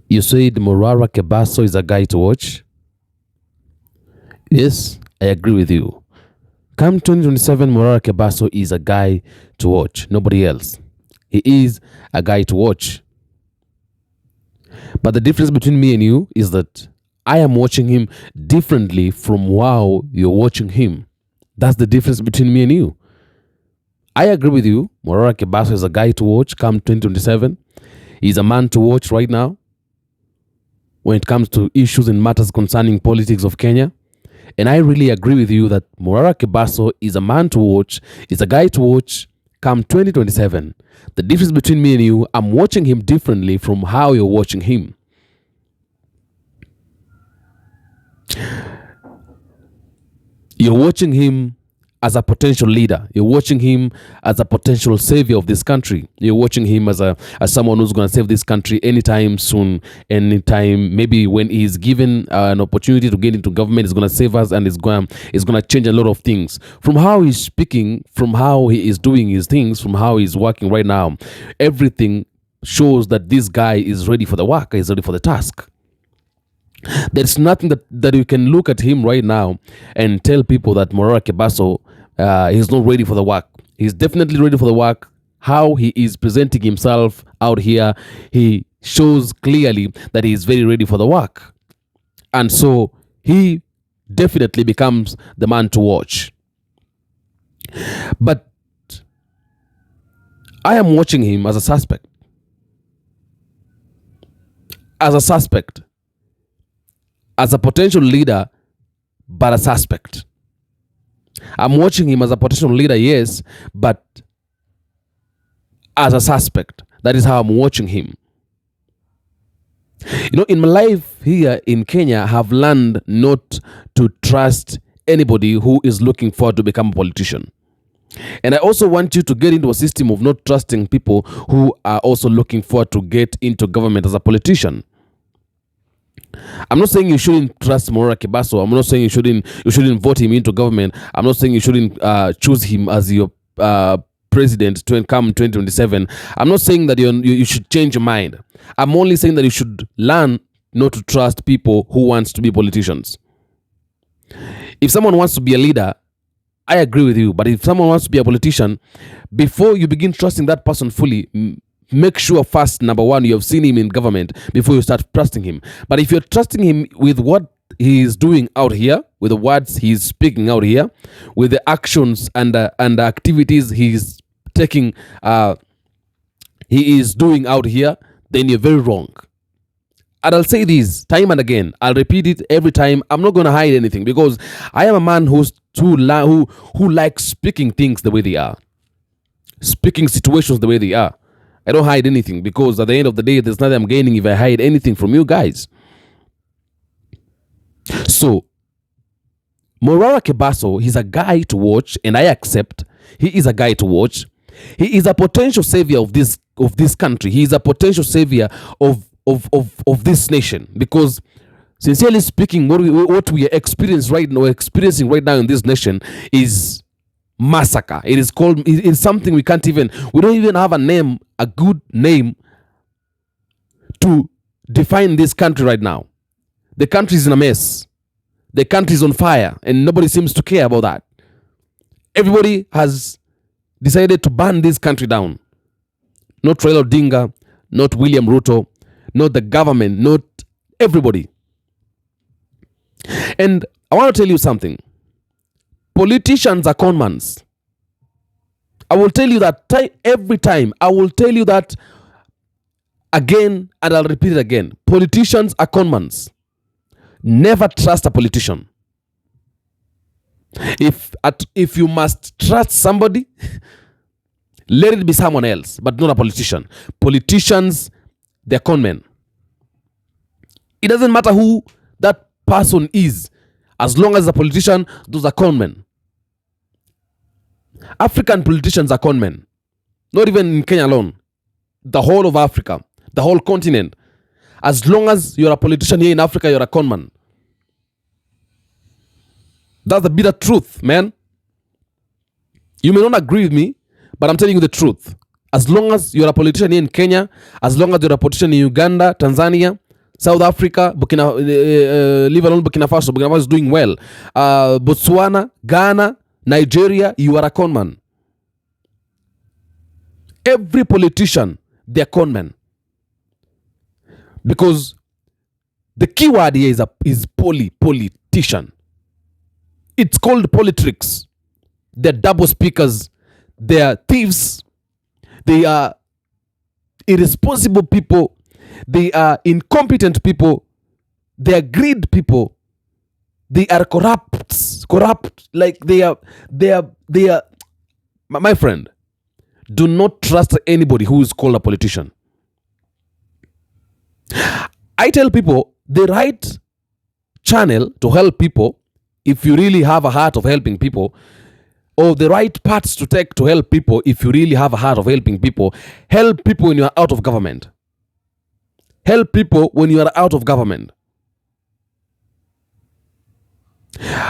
You said Morara Kebaso is a guy to watch. Yes, I agree with you. Come 2027, Morara Kebaso is a guy to watch. Nobody else. He is a guy to watch. But the difference between me and you is that I am watching him differently from how you're watching him. That's the difference between me and you. I agree with you. Morara Kebaso is a guy to watch come 2027. He's a man to watch right now when it comes to issues and matters concerning politics of Kenya. And I really agree with you that Morara Kebaso is a man to watch, is a guy to watch come 2027. The difference between me and you, I'm watching him differently from how you're watching him. You're watching him as a potential leader. You're watching him as a potential savior of this country. You're watching him as someone who's going to save this country anytime soon, anytime maybe when he's given an opportunity to get into government, he's going to save us and he's going to change a lot of things. From how he's speaking, from how he is doing his things, from how he's working right now, everything shows that this guy is ready for the work, he's ready for the task. There's nothing that you can look at him right now and tell people that Morara Kebaso is not ready for the work. He's definitely ready for the work. How he is presenting himself out here, he shows clearly that he is very ready for the work. And so he definitely becomes the man to watch. But I am watching him as a suspect. As a suspect. As a potential leader, but a suspect. I'm watching him as a potential leader, yes, but as a suspect. That is how I'm watching him. You know, in my life here in Kenya, I have learned not to trust anybody who is looking forward to become a politician. And I also want you to get into a system of not trusting people who are also looking forward to get into government as a politician. I'm not saying you shouldn't trust Morara Kebaso. I'm not saying you shouldn't vote him into government. I'm not saying you shouldn't choose him as your president to come 2027. I'm not saying that you should change your mind. I'm only saying that you should learn not to trust people who wants to be politicians. If someone wants to be a leader, I agree with you. But if someone wants to be a politician, before you begin trusting that person fully, make sure first, number one, you have seen him in government before you start trusting him. But if you're trusting him with what he is doing out here, with the words he's speaking out here, with the actions and the activities he's taking, he is doing out here, then you're very wrong. And I'll say this time and again. I'll repeat it every time. I'm not going to hide anything because I am a man who likes speaking things the way they are, speaking situations the way they are. I don't hide anything because at the end of the day, there's nothing I'm gaining if I hide anything from you guys. So, Morara Kebaso, he's a guy to watch, and I accept he is a guy to watch. He is a potential savior of this country. He is a potential savior of this nation because, sincerely speaking, what we are experiencing right now in this nation is massacre. It is something we don't even have a good name to define this country right now. The country is in a mess. The country is on fire and nobody seems to care about that. Everybody has decided to burn this country down. Not Raila Odinga, not William Ruto, not the government, not everybody. And I want to tell you something. Politicians are conmans. I will tell you that every time. I will tell you that again, and I'll repeat it again. Politicians are conmans. Never trust a politician. If you must trust somebody, let it be someone else, but not a politician. Politicians, they're conmen. It doesn't matter who that person is. As long as a politician, those are conmen. African politicians are conmen. Not even in Kenya alone. The whole of Africa, the whole continent. As long as you're a politician here in Africa, you're a conman. That's the bitter truth, man. You may not agree with me, but I'm telling you the truth. As long as you're a politician here in Kenya, as long as you're a politician in Uganda, Tanzania, South Africa, leave alone Burkina Faso. Burkina Faso is doing well. Botswana, Ghana, Nigeria, you are a conman. Every politician, they're conmen. Because the key word here is politician. It's called politics. They're double speakers. They are thieves. They are irresponsible people. They are incompetent people. They are greed people. They are corrupt. Like they are. My friend, do not trust anybody who is called a politician. I tell people the right channel to help people, if you really have a heart of helping people, or the right paths to take to help people, if you really have a heart of helping people, help people when you are out of government. Help people when you are out of government.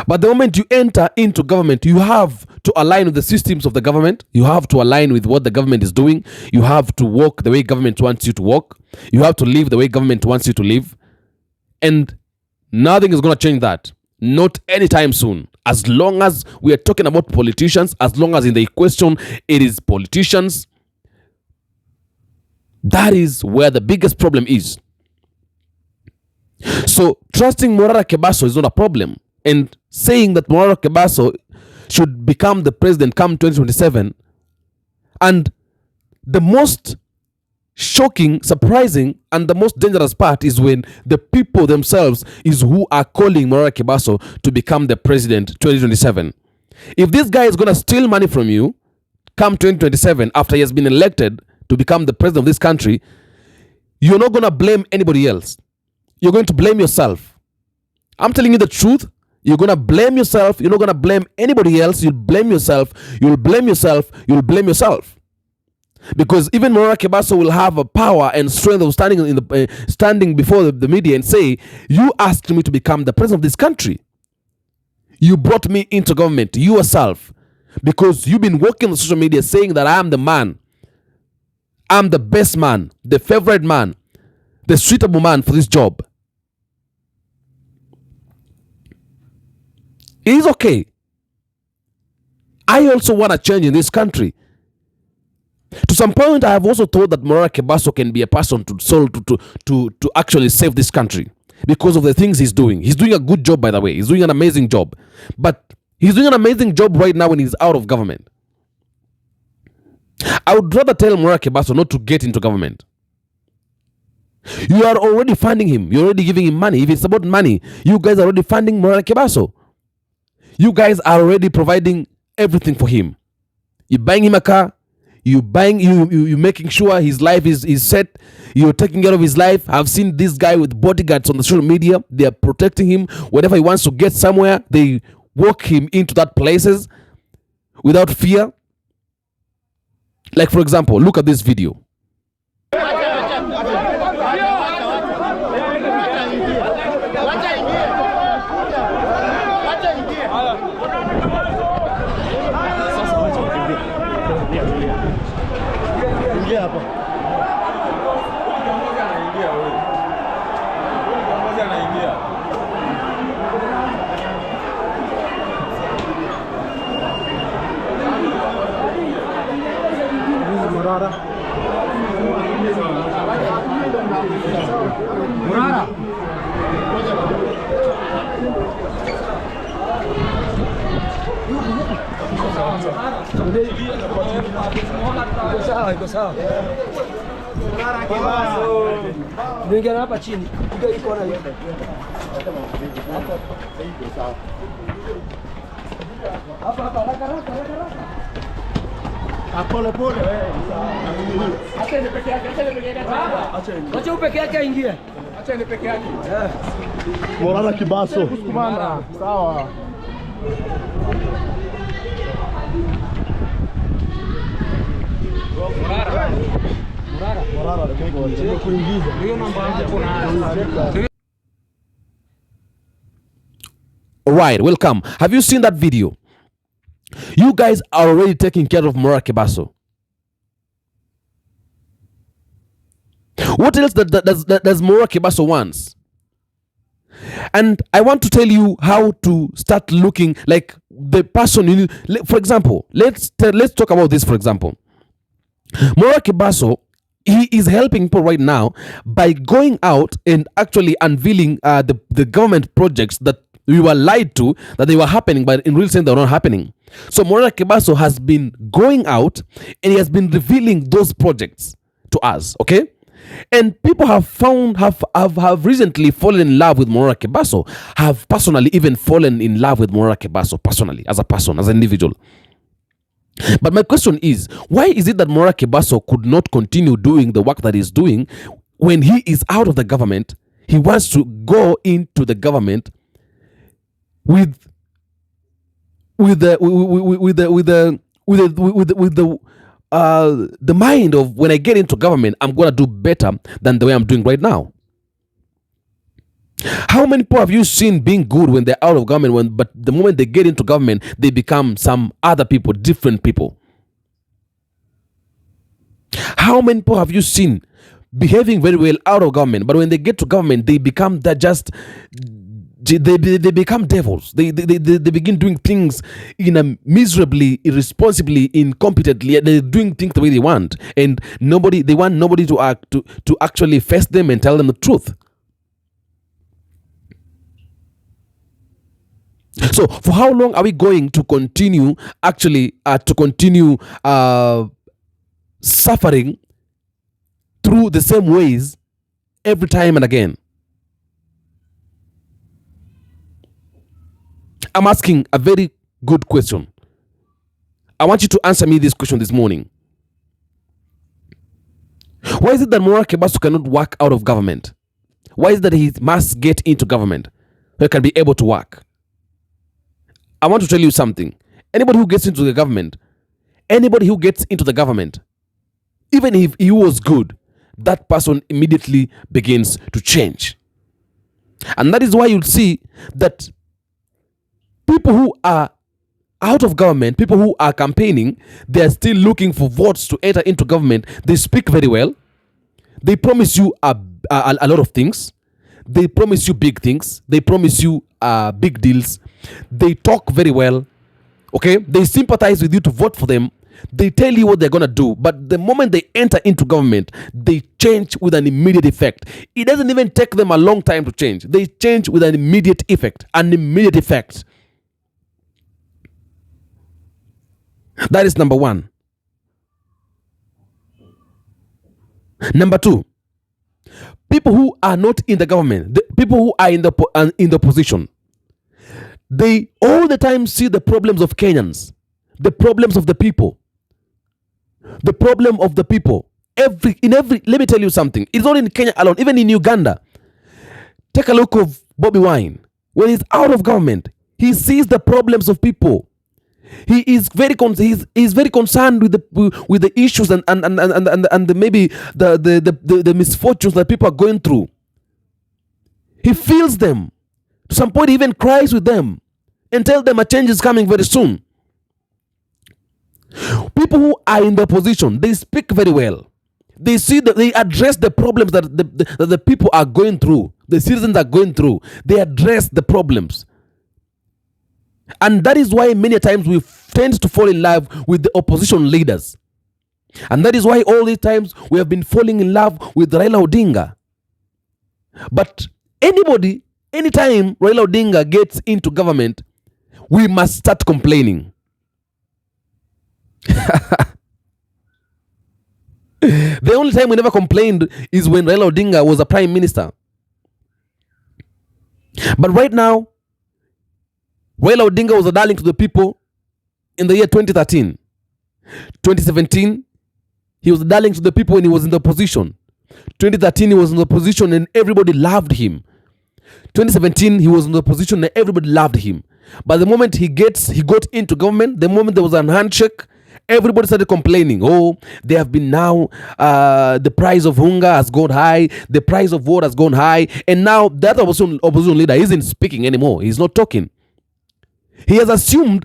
But the moment you enter into government, you have to align with the systems of the government. You have to align with what the government is doing. You have to walk the way government wants you to walk. You have to live the way government wants you to live. And nothing is going to change that. Not anytime soon. As long as we are talking about politicians, as long as in the question it is politicians, that is where the biggest problem is. So trusting Morara Kebaso is not a problem. And saying that Morara Kebaso should become the president come 2027. And the most shocking, surprising, and the most dangerous part is when the people themselves is who are calling Morara Kebaso to become the president 2027. If this guy is going to steal money from you come 2027 after he has been elected to become the president of this country, you're not going to blame anybody else. You're going to blame yourself. I'm telling you the truth. You're going to blame yourself. You're not going to blame anybody else. You'll blame yourself. You'll blame yourself. You'll blame yourself. Because even Morara Kebaso will have a power and strength of standing before the media and say, you asked me to become the president of this country. You brought me into government, you yourself, because you've been working on social media saying that I am the man. I'm the best man, the favorite man, the suitable man for this job. It is okay. I also want to change in this country. To some point, I have also thought that Morara Kebaso can be a person to actually save this country because of the things he's doing. He's doing a good job, by the way. He's doing an amazing job. But he's doing an amazing job right now when he's out of government. I would rather tell Morara Kebaso not to get into government. You are already funding him. You're already giving him money. If it's about money, you guys are already funding Morara Kebaso. You guys are already providing everything for him. You're buying him a car. You making sure his life is set. You're taking care of his life. I've seen this guy with bodyguards on the social media. They are protecting him. Whenever he wants to get somewhere, they walk him into that places without fear. Like, for example, look at this video. Morara. Iko sawa. Morara Kebaso. Ndio hapa chini. Piga iko na hiyo. Hapa haraka. Pole wewe. Acha ni peke yake. Acha peke yake aingie. Acha ni peke yake. Morara Kebaso. Kusukumana. Sawa. Morara kuingiza. Hiyo namba yako na. All right, welcome. Have you seen that video? You guys are already taking care of Morara Kebaso. What else does Morara Kebaso wants? And I want to tell you how to start looking like the person you need. For example, let's talk about this. For example, Morara Kebaso, he is helping people right now by going out and actually unveiling the government projects that we were lied to that they were happening, but in real sense they're not happening. So Morara Kebaso has been going out and he has been revealing those projects to us. Okay. And people have recently fallen in love with Morara Kebaso, have personally even fallen in love with Morara Kebaso personally, as a person, as an individual. But my question is, why is it that Morara Kebaso could not continue doing the work that he's doing when he is out of the government? He wants to go into the government with the mind of, when I get into government, I'm gonna do better than the way I'm doing right now. How many people have you seen being good when they're out of government, but the moment they get into government, they become some other people, different people? How many people have you seen behaving very well out of government, but when they get to government, they become they become devils. They begin doing things in a miserably, irresponsibly, incompetently. They're doing things the way they want, and they want nobody to actually face them and tell them the truth. So for how long are we going to continue suffering through the same ways every time and again? I'm asking a very good question. I want you to answer me this question this morning. Why is it that Morara Kebaso cannot work out of government? Why is it that he must get into government so he can be able to work? I want to tell you something. Anybody who gets into the government, even if he was good, that person immediately begins to change. And that is why you'll see that people who are out of government, people who are campaigning, they are still looking for votes to enter into government. They speak very well. They promise you a lot of things. They promise you big things. They promise you big deals. They talk very well. Okay? They sympathize with you to vote for them. They tell you what they're going to do. But the moment they enter into government, they change with an immediate effect. It doesn't even take them a long time to change. They change with an immediate effect. An immediate effect. That is number one. Number two, people who are not in the government, the people who are in the position, they all the time see the problems of Kenyans, the problems of the people, the problem of the people. Let me tell you something. It's not in Kenya alone, even in Uganda. Take a look of Bobby Wine. When he's out of government, he sees the problems of people. He is very concerned with the issues and maybe the misfortunes that people are going through. He feels them. To some point, he even cries with them and tells them a change is coming very soon. People who are in the position, they speak very well. They address the problems that the people are going through, the citizens are going through. They address the problems. And that is why many times we tend to fall in love with the opposition leaders. And that is why all these times we have been falling in love with Raila Odinga. But anytime Raila Odinga gets into government, we must start complaining. The only time we never complained is when Raila Odinga was a prime minister. But right now, Raila Odinga was a darling to the people in the year 2013. 2017, he was a darling to the people when he was in the opposition. 2013, he was in the opposition and everybody loved him. 2017, he was in the opposition and everybody loved him. But the moment he got into government, the moment there was an handshake, everybody started complaining. Oh, they have been now, the price of hunger has gone high, the price of water has gone high, and now that opposition leader isn't speaking anymore. He's not talking. He is assuming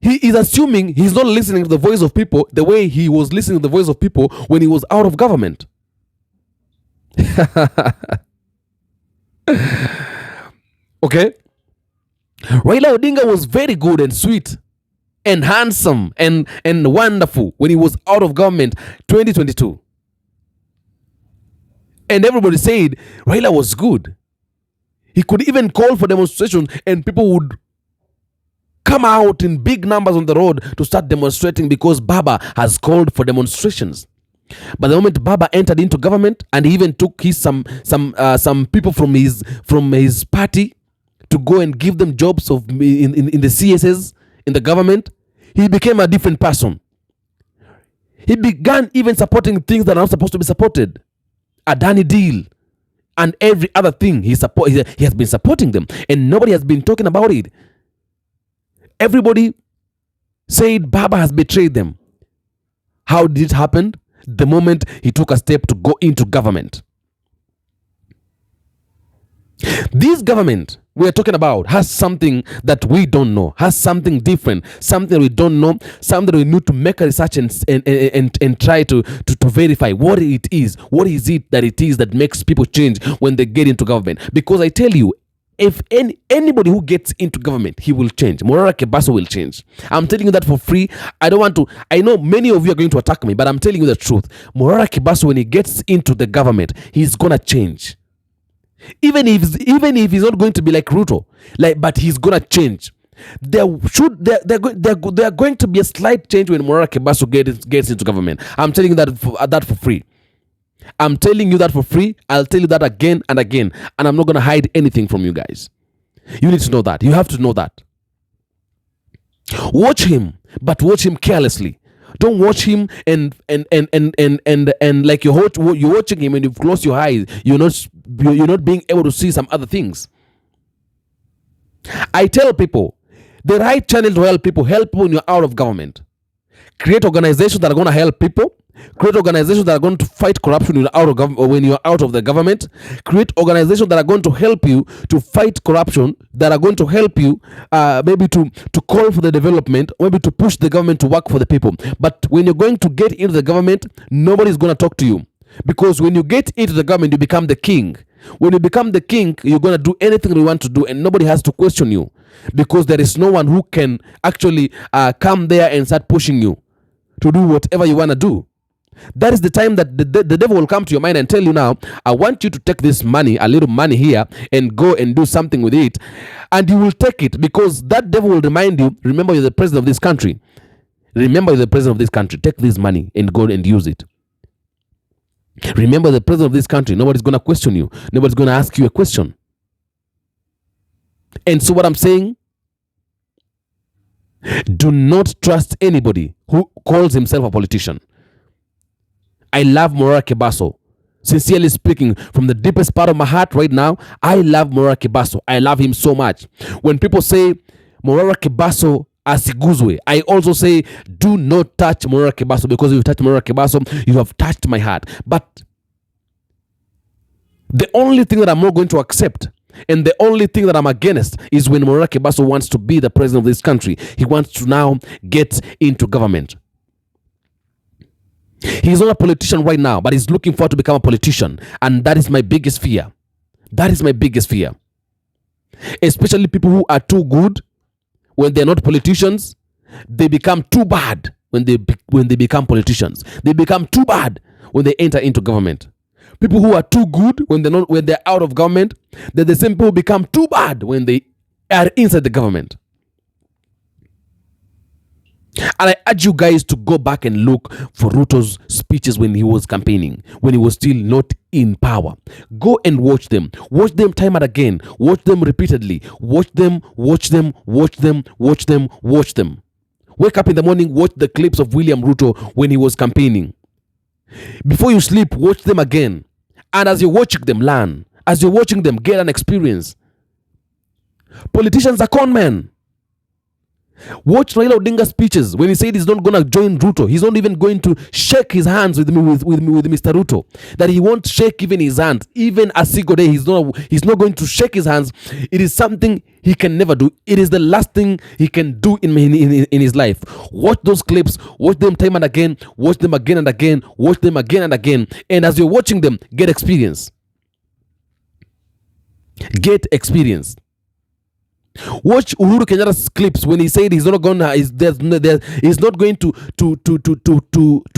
he's not listening to the voice of people the way he was listening to the voice of people when he was out of government. Okay? Raila Odinga was very good and sweet and handsome and wonderful when he was out of government 2022. And everybody said Raila was good. He could even call for demonstrations and people would come out in big numbers on the road to start demonstrating because Baba has called for demonstrations. But the moment Baba entered into government and he even took some people from his party to go and give them jobs in the CSS in the government, he became a different person. He began even supporting things that are not supposed to be supported. Adani deal and every other thing he has been supporting them, and nobody has been talking about it. Everybody said Baba has betrayed them. How did it happen? The moment he took a step to go into government. This government we are talking about has something that we don't know, has something different, something we don't know, something we need to make a research and try to verify what it is. What is it that makes people change when they get into government? Because I tell you, if anybody who gets into government, he will change. Morara Kebaso will change. I'm telling you that for free. I know many of you are going to attack me, but I'm telling you the truth. Morara Kebaso, when he gets into the government, he's gonna change. Even if he's not going to be like Ruto, but he's gonna change. There are going to be a slight change when Morara Kebaso gets into government. I'm telling you that for free. I'm telling you that for free. I'll tell you that again and again, and I'm not gonna hide anything from you guys. You need to know that. You have to know that. Watch him, but watch him carelessly. Don't watch him and like you're watching him and you've closed your eyes. You're not being able to see some other things. I tell people, the right channel to help people when you're out of government. Create organizations that are going to help people. Create organizations that are going to fight corruption when you're out of the government. Create organizations that are going to help you to fight corruption, that are going to help you maybe to call for the development, maybe to push the government to work for the people. But when you're going to get into the government, nobody's going to talk to you. Because when you get into the government, you become the king. When you become the king, you're going to do anything you want to do and nobody has to question you. Because there is no one who can actually come there and start pushing you to do whatever you want to do. That is the time that the devil will come to your mind and tell you, now, I want you to take this money, a little money here, and go and do something with it. And you will take it because that devil will remind you, remember you're the president of this country. Remember you're the president of this country. Take this money and go and use it. Remember the president of this country. Nobody's going to question you. Nobody's going to ask you a question. And so what I'm saying, do not trust anybody who calls himself a politician. I love Morara Kebaso. Sincerely speaking, from the deepest part of my heart right now, I love Morara Kebaso. I love him so much. When people say Morara Kebaso asiguzwe, I also say do not touch Morara Kebaso, because if you touch Morara Kebaso, you have touched my heart. But the only thing that I'm not going to accept and the only thing that I'm against is when Morara Kebaso wants to be the president of this country. He wants to now get into government. He's not a politician right now, but he's looking forward to become a politician. And that is my biggest fear. That is my biggest fear. Especially people who are too good when they're not politicians, they become too bad when they become politicians. They become too bad when they enter into government. People who are too good when they're out of government, they're the same people who become too bad when they are inside the government. And I urge you guys to go back and look for Ruto's speeches when he was campaigning, when he was still not in power. Go and watch them. Watch them time and again. Watch them repeatedly. Watch them, watch them, watch them, watch them, watch them. Wake up in the morning, watch the clips of William Ruto when he was campaigning. Before you sleep, watch them again. And as you're watching them, learn. As you're watching them, get an experience. Politicians are con men. Watch Raila Odinga's speeches when he said he's not going to join Ruto. He's not even going to shake his hands with Mr. Ruto. That he won't shake even his hands. Even a single day, he's not going to shake his hands. It is something he can never do. It is the last thing he can do in his life. Watch those clips. Watch them time and again. Watch them again and again. Watch them again and again. And as you're watching them, get experience. Get experience. Watch Uhuru Kenyatta's clips when he said he's not going to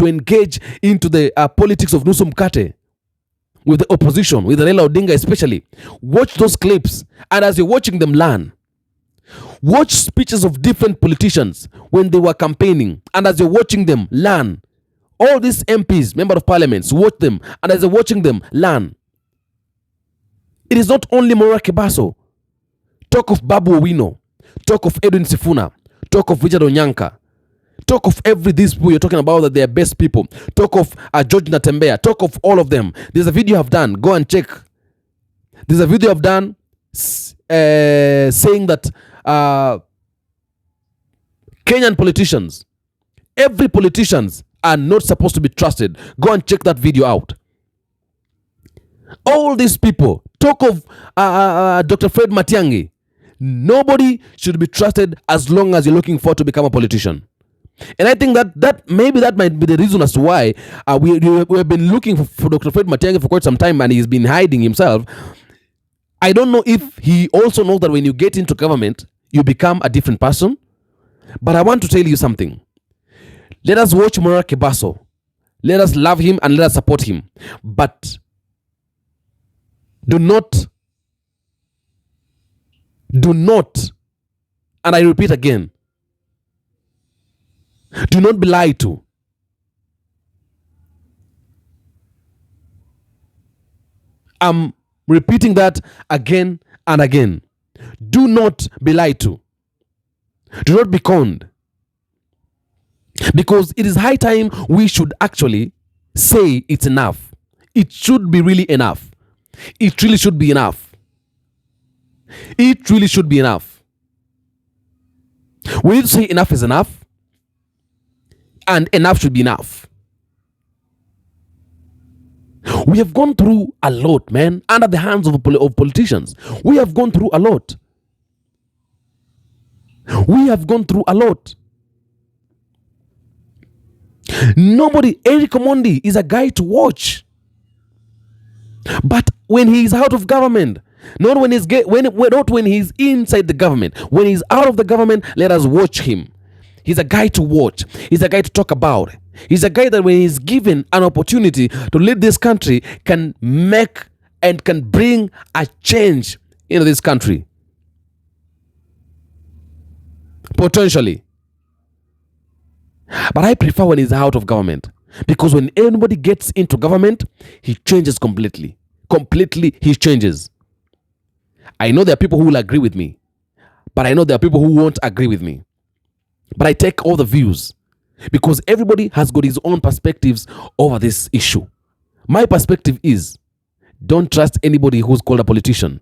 engage into the politics of Nusu Mkate with the opposition, with Raila Odinga especially. Watch those clips, and as you're watching them, learn. Watch speeches of different politicians when they were campaigning, and as you're watching them, learn. All these MPs, member of parliaments, watch them, and as you're watching them, learn. It is not only Morara Kebaso. Talk of Babu Owino, talk of Edwin Sifuna, talk of Richard Onyanka, talk of these people you're talking about that they are best people. Talk of George Natembea, talk of all of them. There's a video I've done, go and check. There's a video I've done saying that Kenyan politicians, every politicians are not supposed to be trusted. Go and check that video out. All these people, talk of Dr. Fred Matiang'i. Nobody should be trusted as long as you're looking forward to become a politician. And I think that maybe that might be the reason as to why we have been looking for Dr. Fred Matiang'i for quite some time, and he's been hiding himself. I don't know if he also knows that when you get into government, you become a different person. But I want to tell you something. Let us watch Morara Kebaso. Let us love him and let us support him. But do not, and I repeat again, do not be lied to. I'm repeating that again and again. Do not be lied to. Do not be conned. Because it is high time we should actually say it's enough. It should be really enough. It really should be enough. It really should be enough. We need to say enough is enough, and enough should be enough. We have gone through a lot, man, under the hands of politicians. We have gone through a lot. We have gone through a lot. Nobody, Eric Omondi is a guy to watch. But when he is out of government, not when he's inside the government, when he's out of the government, let us watch him. He's a guy to watch. He's a guy to talk about. He's a guy that when he's given an opportunity to lead this country, can make and can bring a change into this country. Potentially. But I prefer when he's out of government, because when anybody gets into government, he changes completely. Completely, he changes. I know there are people who will agree with me, but I know there are people who won't agree with me. But I take all the views, because everybody has got his own perspectives over this issue. My perspective is, don't trust anybody who's called a politician.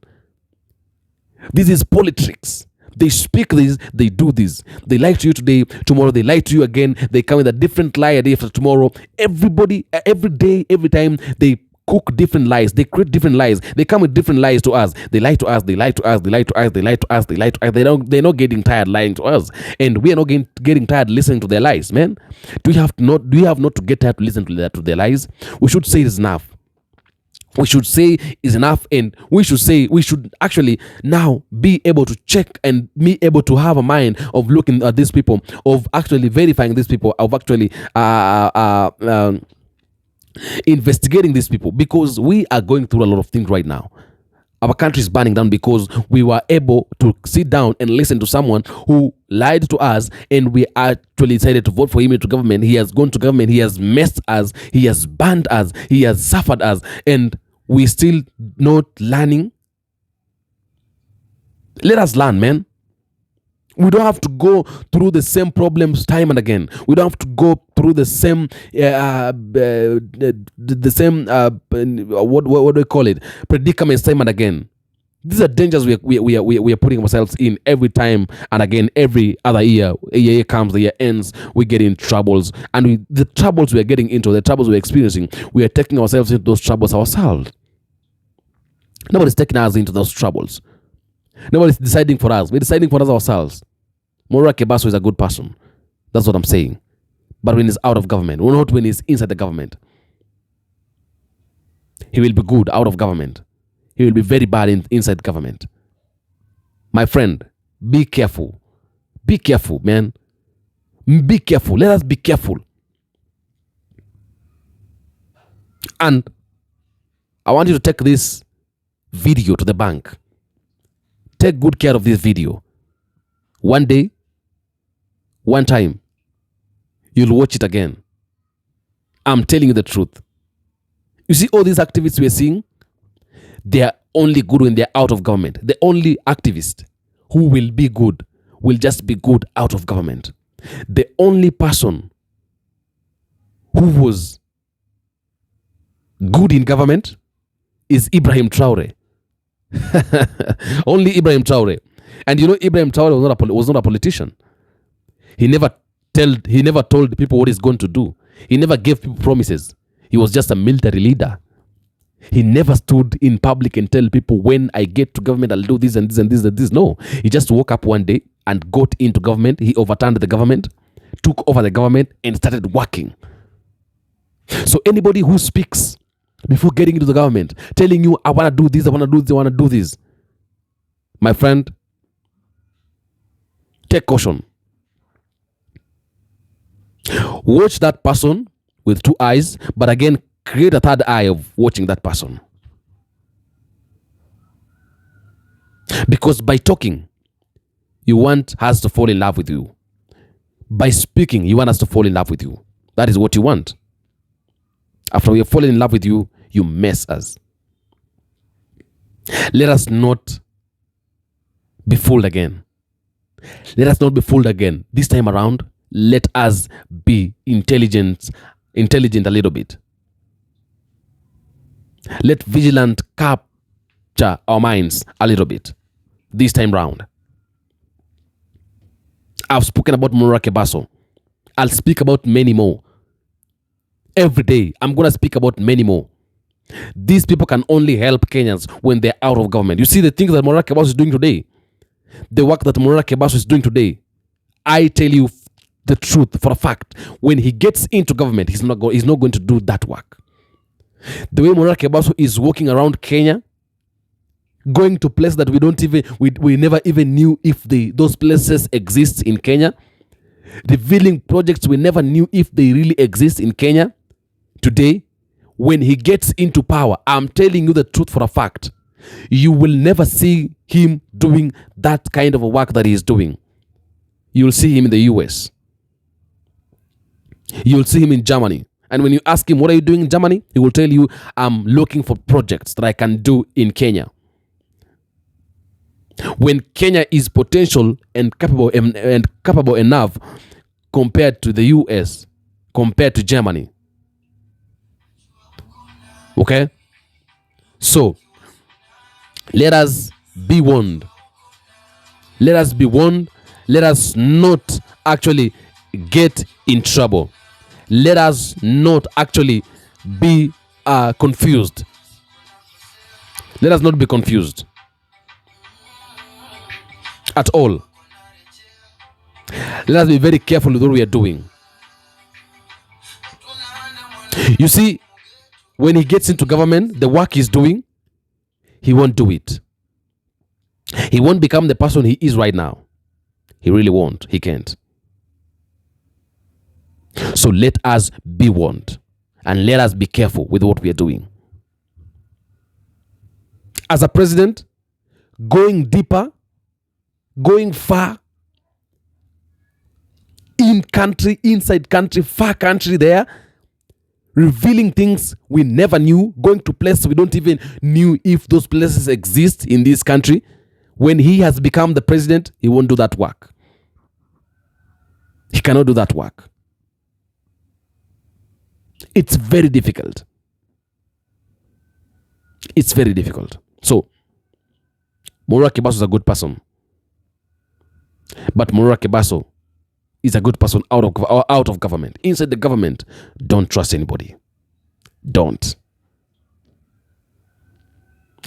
This is politics. They speak this, they do this. They lie to you today, tomorrow they lie to you again. They come with a different lie a day after tomorrow. Everybody, every day, every time, they cook different lies. They create different lies. They come with different lies to us. They lie to us, they lie to us, they lie to us, they lie to us, they lie to us. They're not getting tired lying to us. And we are not getting tired listening to their lies, man. Do you have not to get tired to listen to their lies? We should say it's enough. We should say is enough, and we should actually now be able to check and be able to have a mind of looking at these people, of actually verifying these people, of actually investigating these people, because we are going through a lot of things right now. Our country is burning down because we were able to sit down and listen to someone who lied to us, and we actually decided to vote for him into government. He has gone to government. He has messed us. He has banned us. He has suffered us, and we still not learning. Let us learn, man. We don't have to go through the same problems time and again. We don't have to go through the same what do you call it, predicaments time and again. These are dangers we are putting ourselves in every time and again. Every other year, a year comes, the year ends, we get in troubles. And the troubles we are getting into, the troubles we're experiencing, we are taking ourselves into those troubles ourselves. Nobody's taking us into those troubles. Nobody's deciding for us. We're deciding for us ourselves. Morara Kebaso is a good person. That's what I'm saying. But when he's out of government, not when he's inside the government. He will be good out of government. He will be very bad inside government. My friend, be careful. Be careful, man. Be careful. Let us be careful. And I want you to take this video to the bank. Take good care of this video. One day, one time, you'll watch it again. I'm telling you the truth. You see all these activists we're seeing, they are only good when they're out of government. The only activist who will be good will just be good out of government. The only person who was good in government is Ibrahim Traore. Only Ibrahim Traore. And you know, Ibrahim Traore was not a politician. He never told people what he's going to do. He never gave people promises. He was just a military leader. He never stood in public and tell people, when I get to government, I'll do this and this and this and this. No, he just woke up one day and got into government. He overturned the government, took over the government and started working. So anybody who speaks before getting into the government, telling you, I want to do this, I want to do this, I want to do this, my friend, take caution. Watch that person with two eyes, but again, create a third eye of watching that person. Because by talking, you want us to fall in love with you. By speaking, you want us to fall in love with you. That is what you want. After we have fallen in love with you, you mess us. Let us not be fooled again. Let us not be fooled again. This time around, let us be intelligent a little bit. Let Vigilance capture our minds a little bit this time round. I've spoken about Morara Kebaso. I'll speak about many more. Every day, I'm going to speak about many more. These people can only help Kenyans when they're out of government. You see the things that Morara Kebaso is doing today, the work that Morara Kebaso is doing today, I tell you the truth for a fact. When he gets into government, he's not going to do that work. The way Morara Kebaso is walking around Kenya, going to places that we never even knew if those places exist in Kenya, revealing projects we never knew if they really exist in Kenya. Today, when he gets into power, I'm telling you the truth for a fact, you will never see him doing that kind of a work that he is doing. You'll see him in the US. You'll see him in Germany. And when you ask him, what are you doing in Germany? He will tell you, I'm looking for projects that I can do in Kenya. When Kenya is potential and capable enough compared to the US, compared to Germany. Okay? So, let us be warned. Let us be warned. Let us not actually get in trouble. Let us not actually be confused. Let us not be confused at all. Let us be very careful with what we are doing. You see, when he gets into government, the work he's doing, he won't do it. He won't become the person he is right now. He really won't. He can't. So let us be warned and let us be careful with what we are doing. As a president, going deeper, going far, in country, inside country, far country there, revealing things we never knew, going to places we don't even knew if those places exist in this country. When he has become the president, he won't do that work. He cannot do that work. It's very difficult. It's very difficult. So, Morara Kebaso is a good person. But Morara Kebaso is a good person out of government. Inside the government, don't trust anybody. Don't.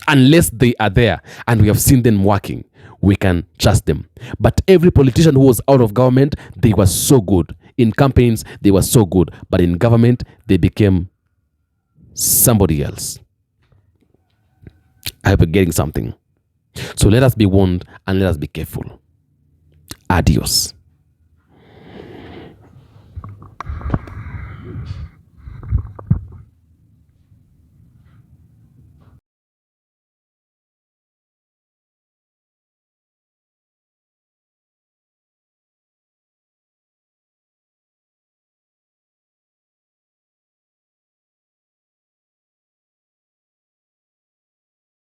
Unless they are there and we have seen them working, we can trust them. But every politician who was out of government, they were so good. In campaigns, they were so good. But in government, they became somebody else. I hope you're getting something. So let us be warned and let us be careful. Adios.